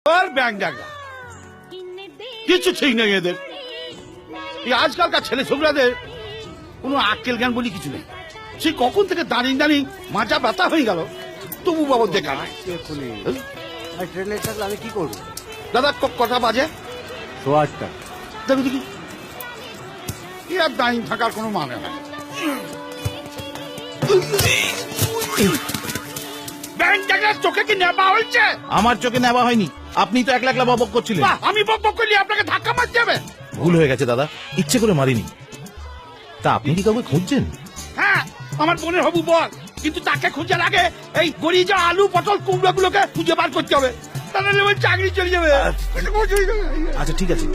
Bank ডাকা কিছু ঠিক নেই এদের। এই আজকালকার ছেলে ছোকরাদের কোনো আক্কেল জ্ঞান বলি কিছু নেই। সে কখন থেকে দাঁড়িয়ে দাঁড়িয়ে মাথা ব্যথা হয়ে গেল, তবু বাবদ দেখা নাই। ট্রেন লেট থাকলে আমি কি করবো? দাদা কটা বাজে? 8:15। দেখো দেখি, কি আর দাঁড়িয়ে থাকার কোনো মানে হয়? ব্যাংক ডাকার চোখে কি নেবা হয়েছে? আমার চোখে নেওয়া হয়নি, আপনি তো একলা একলা বকবক করছিলেন। বাহ, আমি বকবক করলে আপনাকে ধাক্কা মারতে হবে? ভুল হয়ে গেছে দাদা, ইচ্ছে করে মারিনি। তা আপনি কি কাউকে খুঁজছেন? হ্যাঁ, আমার বোনের হবু বল, কিন্তু তাকে খুঁজে লাগে এই গড়িয়ে যাওয়া আলু পটল কুমড়ো গুলোকে খুঁজে বার করতে হবে, তাহলে ওই চাকরি চলে যাবে। আচ্ছা ঠিক আছে,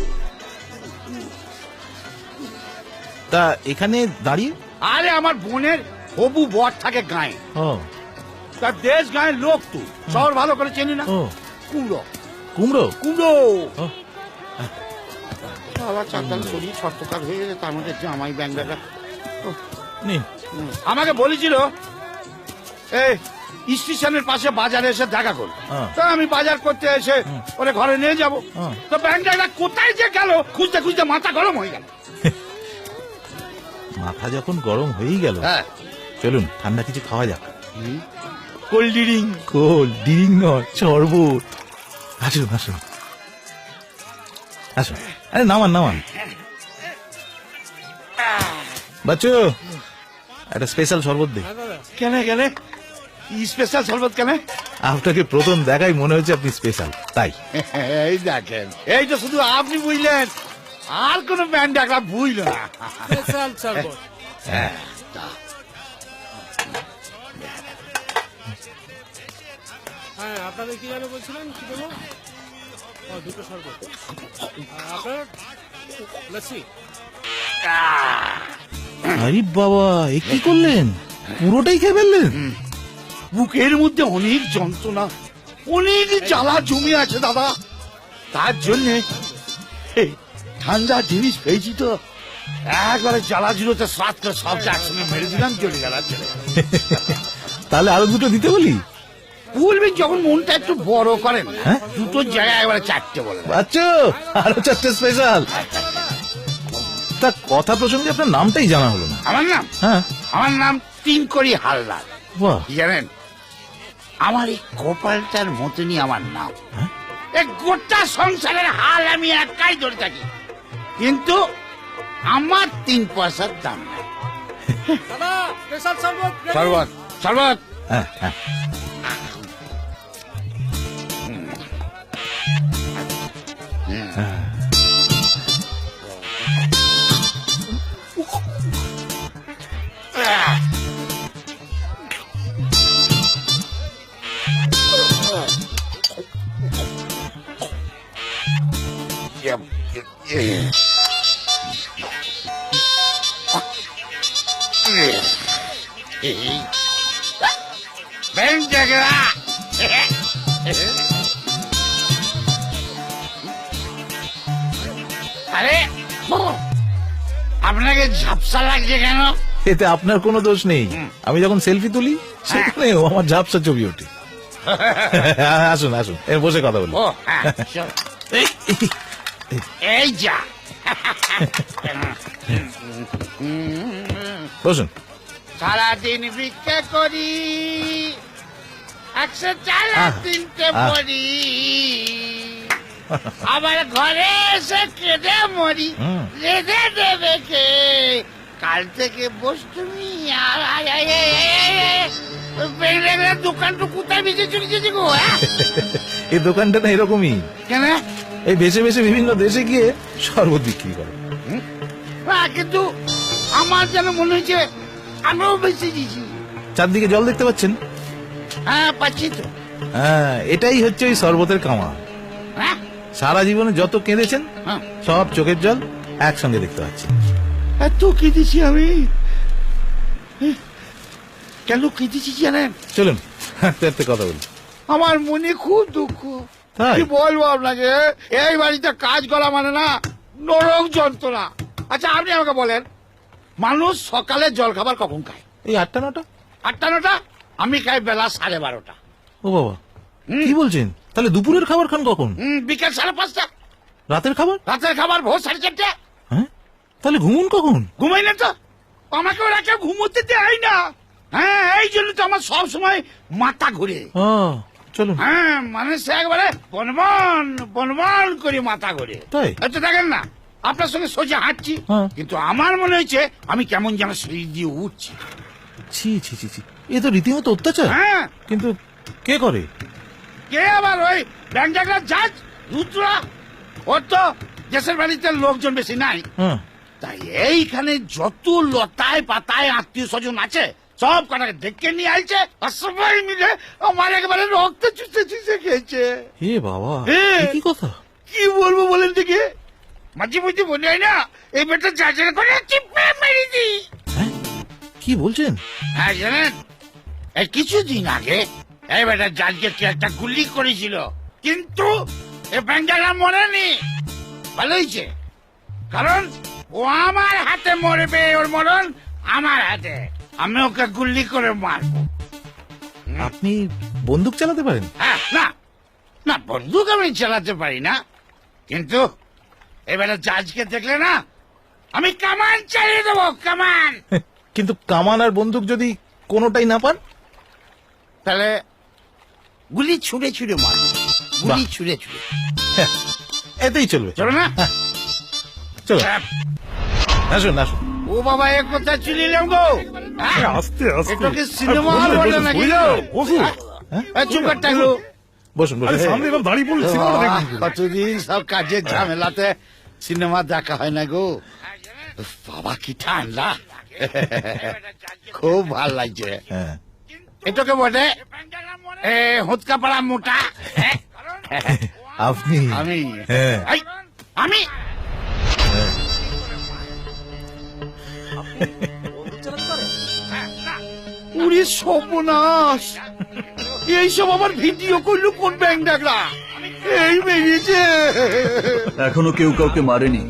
তা এখানে দাঁড়িয়ে? আরে আমার বোনের হবু বর থাকে গায়ে, ও তার দেশ গায়ের লোক, তো শহর ভালো করে চেনি না। ও কুমড়ো কুমড়ো কুমড়ো ও, আবার চারটাল শরীর শর্তকার হয়ে গেছে, তার মধ্যে জামাই ব্যাংক ডাকা। নিন। আমাকে বলেছিল এই স্টেশনের পাশে বাজারে এসে দেখা করো, তো আমি বাজার করতে এসে ওরে ঘরে নিয়ে যাব। তো ব্যাংক ডাকা কোথায় যে গেল খুঁজতে খুঁজতে মাথা গরম হয়ে গেল। মাথা যখন গরম হয়েই গেল, হ্যাঁ, চলুন ঠান্ডা কিছু খাওয়া যাক। Cold drink. কোল্ড ড্রিঙ্ক নয়, শরবত। আসুন আসুন আসুন, আরে নামান নামান। বাচ্চু, একটা স্পেশাল শরবত দে। কেন কেন স্পেশাল শরবত কেন? আপনাকে প্রথম দেখাই মনে হচ্ছে আপনি স্পেশাল, তাই। এই দেখেন, এই তো শুধু আপনি বুঝলেন, আর কোন ব্যাংক ডাকা বুঝল না। স্পেশাল শরবত। হ্যাঁ, হ্যাঁ, আপনাদের কি যেন বলছিলেন, কি দেবো? ও, 2টো শরবত। আপনার লস্যি। আরে বাবা, এ কি করলেন? পুরোটাই খেয়ে ফেললেন? বুকের মধ্যে অনেক যন্ত্রণা, অনেক জ্বালা জমে আছে দাদা, তার জন্যে এই ঠান্ডা জিনিস পেয়েছি তো একবারে জ্বালা জিরোতে সাত করে সবটা একসঙ্গে মেরে দিলাম, চলে গেল চলে গেল। তাহলে আরো দুটো দিতে বলি। বলবেন যখন মনটা একটু বড় করেন, দুটো জায়গায় একবারে 4টে বলে দেন। বাচ্চু, আরো 4টে স্পেশাল। তা কথা প্রসঙ্গে আপনার নামটাই জানা হলো না। আমার নাম? হ্যাঁ, আমার নাম তিনকড়ি হালদার। বাহ, কি জানেন, আমার এই কপালটার মতনই আমার নাম। হ্যাঁ? এই গোটা সংসারের হাল আমি একাই ধরে থাকি, কিন্তু আমার 3 পয়সার দাম নাই। দাদা, স্পেশাল শরবত। শরবত শরবত। হ্যাঁ হ্যাঁ। ব্যাংক ডাকা আরে আপনাকে ঝাপসা লাগছে কেন? এতে আপনার কোনো দোষ নেই, আমি যখন সেলফি তুলি সেখানেও আমার ঝাপসা ছবি ওঠে। আসুন আসুন, বসে কথা বলি। ও হ্যাঁ, চল। এই যা বসুন। সারাদিন ভিক্ষা করি, 104 পড়ি, আবার ঘরে এসে কেঁদে মরি, রেঁধে দেবে কে? কাল থেকে বস তুমি। দোকানটা কোথায় বেঁচে চলে গেছে গো? এই দোকানটা না এরকমই, কেন? এই বেছে বেছে বিভিন্ন দেশে গিয়ে শরবত বিক্রি করে। কিন্তু আমার যেন মনে হচ্ছে আমিও বেঁচে দিয়েছি। চারদিকে জল দেখতে পাচ্ছেন? হ্যাঁ, পাচ্ছি তো। হ্যাঁ, এটাই হচ্ছে ওই শরবতের কামা। হ্যাঁ, সারা জীবনে যত কেঁদেছেন হ্যাঁ। সব চোখের জল একসঙ্গে দেখতে পাচ্ছি। এত কেঁদেছি আমি, কেন কেঁদেছি জানেন? চলুন হাঁটতে হাঁটতে কথা বলি। আমার মনে খুব দুঃখ, তাই? কি বলবো আপনাকে, এই বাড়িতে কাজ করা মানে না নরক যন্ত্রণা। আচ্ছা আপনি আমাকে বলেন, মানুষ সকালে জল খাবার কখন খায়? এই 8টা 9টা। 8টা 9টা? আমি খাই বেলা 12:30। ও বাবা, কি বলছেন? তাহলে দুপুরের খাবার খান কখন? বিকেল 5:30। রাতের খাবার? রাতের খাবার ভোর 4:30। হ্যাঁ, তাহলে ঘুমুন কখন? ঘুমাই না তো, আমাকে ওরা কেউ ঘুমোতে দেয় না। হ্যাঁ, এই জন্য তো আমার সব সময় মাথা ঘুরে। চলুন। হ্যাঁ, মানে সে একবারে বনবন বনবন করে মাথা ঘুরে। তাই? তো দেখেন না, আপনার সঙ্গে সোজা হাঁটছি, হ্যাঁ। কিন্তু আমার মনে হচ্ছে আমি কেমন যেন সিঁড়ি দিয়ে উঠছি। ছি ছি ছি ছি, এ তো রীতিমতো অত্যাচার। হ্যাঁ, কিন্তু কে করে? কে আবার ওই ব্যাংজাগরা জাজ রুদ্রা, ওর তো দেশের বাড়িতে লোকজন বেশি নাই, হ্যাঁ। তাই এইখানে যত লতায় পাতায় আত্মীয় স্বজন আছে সব কটাকে ডেকে নিয়ে আইছে, আর সবাই মিলে আমার একেবারে রক্ত চুষে চুষে খেয়েছে। এ বাবা, এ। এ কি কথা? কি বলবো বলেন দেখি, মাঝে মধ্যে বলে হয় না এই বেটা জাজের করে চিপে মেরে দি। হ্যাঁ, কি বলছেন? হ্যাঁ জানেন, এই কিছুদিন আগে এই বেটা জাজকে কে একটা গুলি করেছিল, কিন্তু এই ব্যাংকাররা মরেনি। ভালো হয়েছে, কারণ ও আমার হাতে মরবে, ওর মরণ আমার হাতে, আমি ওকে গুলি করে মারবো। আপনি বন্দুক চালাতে পারেন? হ্যাঁ, না না, বন্দুক আমি চালাতে পারি না, কিন্তু এবারে জাজকে দেখলে না আমি কামান চালিয়ে দেবো, কামান। কিন্তু কামান আর বন্দুক যদি কোনোটাই না পান? তাহলে গুলি ছুঁড়ে ছুঁড়ে মারবো, গুলি ছুঁড়ে ছুঁড়ে। হ্যাঁ, এতেই চলবে। চলো না, চলো, আসুন আসুন। ও বাবা, এক কথা চুলিলাম গো। আস্তে আস্তে। এটাকে সিনেমা হল বলে নাকি গো? বসুন। এই চুপ কর টাকলু। বসুন আরে বসুন। সামনে এবার দাঁড়িয়ে পড়লে সিনেমাটা দেখুন। কতদিন সব কাজের ঝামেলাতে সিনেমা দেখা হয় না গো। বাবা কি ঠান্ডা, খুব ভাল লাগছে। হ্যাঁ, এটাকে বলে হুৎকা পাড়া মোটা। আপনি? আমি হ্যাঁ। এই, আমি উড়ি সর্বনাশ, এইসব আমার ভিডিও করলো কোন ব্যাংক ডাকলা? এই বেরিয়েছে। এখনো কেউ কাউকে মারেনি,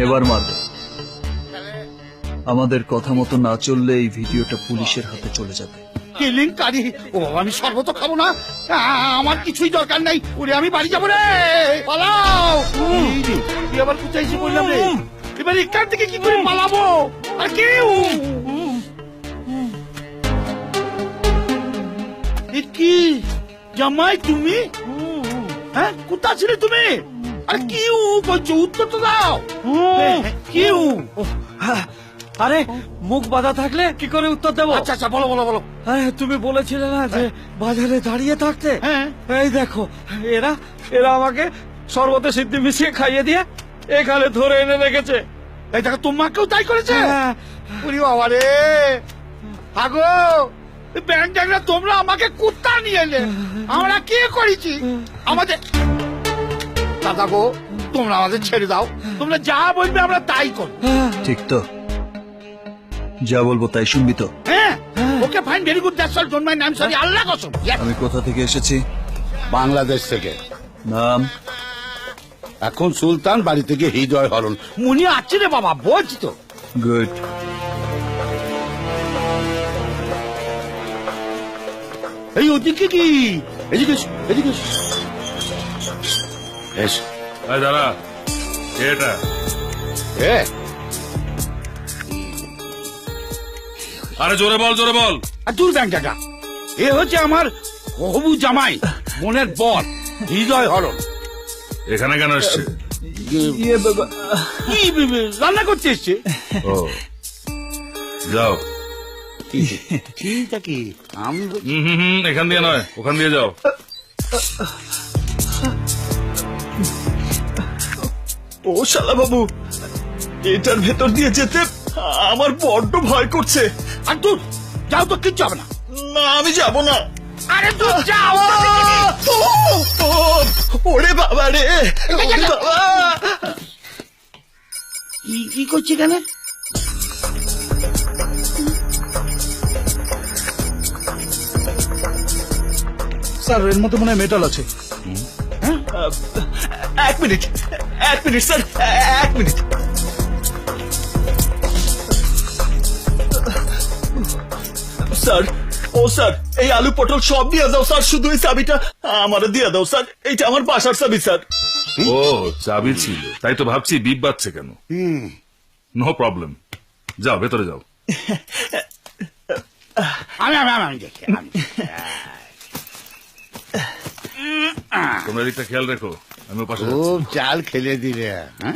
এবার মারবে। আমাদের কথা মতো না চললে এই ভিডিওটা পুলিশের হাতে চলে যাবে। কেলেঙ্কারি। ও বাবা, আমি শরবত খাবো না, আমার কিছুই দরকার নাই। ওরে আমি বাড়ি যাবো রে, পালাও। এই রে, তুই আবার কোথায় এসে বললাম রে? এবার এখান থেকে কি করে পালাবো? আর কেউ এ কি জামাই তুমি? হ্যাঁ, কোথা ছিলে তুমি? আরে কি বলছো, উত্তর তো দাও। কি? আরে মুখ বাঁধা থাকলে কি করে উত্তর দেবো? আচ্ছা আচ্ছা, বলো বলো বলো। আরে তুমি বলেছিলে না যে বাজারে দাঁড়িয়ে থাকতে? হ্যাঁ। এই দেখো, এরা এরা আমাকে শরবতে সিদ্ধি মিশিয়ে খাইয়ে দিয়ে এখানে ধরে এনে রেখেছে। এই দেখো, তোমাকেও তাই করেছে? হ্যাঁ। ওরে বাবা রে, আগো ব্যাংক ডাকরা, তোমরা আমাকে কুত্তা নিয়ে এলে, আমরা কি করেছি? আমাদের দাদা গো, তোমরা আমাদের ছেড়ে দাও, তোমরা যা বলবে আমরা তাই করব। ঠিক তো? যা বলবো তাই শুনবি তো? হ্যাঁ, okay fine, very good, that's all, don't mind, I am sorry, আল্লাহ কসম। আমি কোথা থেকে এসেছি? বাংলাদেশ থেকে। নাম? এখন সুলতান, বাড়ি থেকে হৃদয় হরণ। মনে আছে রে বাবা, বলছি তো। গুড। এই ওদিকে কি? এদিকে এসো, এদিকে এসো। এসো। এই দাঁড়া, এটা এ, আরে জোরে বল, জোরে বল। আর দূর ব্যাংক টাকা, এ হচ্ছে আমার হবু জামাই, মনের বর, হৃদয় হরণ। এখানে কেন এসছে? কি রান্না করতে এসছে? ও, যাও। ঠিক কি আমি এখান দিয়ে নয়, ওখান দিয়ে যাও। ও শালা বাবু, এটার ভেতর দিয়ে যেতে আমার বড্ড ভয় করছে। আর দূর যাও তো, কিচ্ছু হবে না। না, আমি যাব না। আরে দূর যাও। ওরে বাবা রে, ওরে বাবা। কি করছি এখানে? স্যার, এর মধ্যে মনে হয় মেটাল আছে। এক মিনিট স্যার, এক মিনিট। স্যার, ও স্যার, এই আলু পটল সব দিয়ে দাও স্যার, শুধু এই চাবিটা আমারে দিয়ে দাও স্যার, এইটা আমার বাসার চাবি স্যার। ও চাবি ছিল, তাই তো ভাবছি বিপ বাজছে কেন। নো প্রবলেম, যাও ভেতরে যাও। আমি দেখি তোমরা এদিকটা খেয়াল রেখো, আমি পাশে যাচ্ছি। খুব চাল খেলে দিলে হ্যাঁ